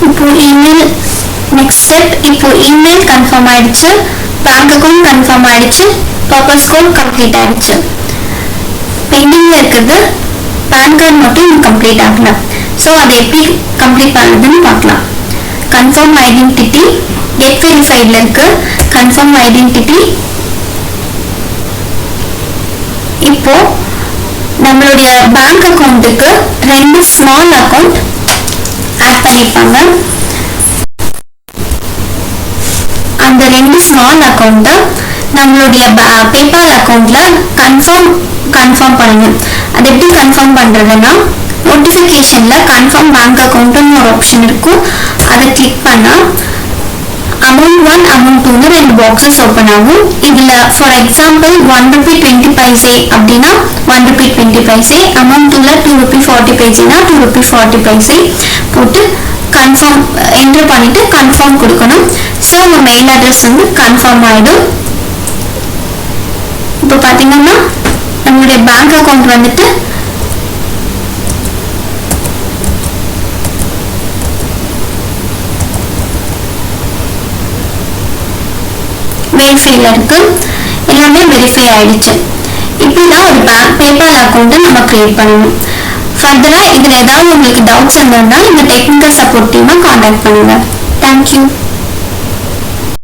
இப்போ email next step. இப்போ email confirm ஆயிடுச்சு, பேங்க் அக்கௌண்ட் கன்ஃபார்ம் ஆயிடுச்சு, பர்பஸ் கோட் கம்ப்ளீட் ஆயிடுச்சு. பெண்டிங்ல இருக்கிறது பேன் கார்டு மட்டும் கம்ப்ளீட் ஆகல. ஸோ அதை எப்படி கம்ப்ளீட் பண்ணுறதுன்னு பார்க்கலாம். கன்ஃபார்ம் ஐடென்டிட்டி கெட் வெரிஃபைட்ல இருக்கு. கன்ஃபார்ம் ஐடென்டிட்டி இப்போ நம்மளுடைய பேங்க் அக்கௌண்ட்டுக்கு 2 ஸ்மால் அக்கௌண்ட் ஆட் பண்ணிருப்பாங்க. அந்த 2 ஸ்மால் அக்கௌண்ட்டை நம்மளுடைய பேபால் அக்கௌண்ட்ல கன்ஃபார்ம் பண்ணணும். அது எப்படி கன்ஃபார்ம் பண்றதுன்னா, நோட்டிஃபிகேஷன்ல கன்ஃபார்ம் பேங்க் அக்கௌண்ட்னு ஒரு ஆப்ஷன் இருக்கும். அதை கிளிக் பண்ணா amount 1 amount 2 ரெண்டு பாக்ஸஸ் ஓபன் ஆகும். இதுல ஃபார் எக்ஸாம்பிள் 1 ரூபி 20 பைசே அப்படின்னா 1 Ruby 20 paise, amount 2ல 2 Ruby 40 பைசேனா 2 Ruby 40 paise போட்டு கன்ஃபார்ம் என்டர் பண்ணிட்டு கன்ஃபார்ம் கொடுக்கணும். ஸோ உங்க மெயில் அட்ரஸ் வந்து கன்ஃபார்ம் ஆயிடும். இப்போ பாத்தீங்கன்னா நம்மளுடைய பேங்க் அக்கௌண்ட் வந்துட்டு வெரிஃபைல இருக்கு. எல்லாமே வெரிஃபை ஆயிடுச்சு. இப்படிதான் ஒரு பேபால் அக்கௌண்ட்டை நம்ம கிரியேட் பண்ணணும். ஃபர்தரா இதுல ஏதாவது உங்களுக்கு டவுட்ஸ் இருந்தா இந்த டெக்னிக்கல் சப்போர்ட் டீமை கான்டாக்ட் பண்ணுங்க. தேங்க்யூ.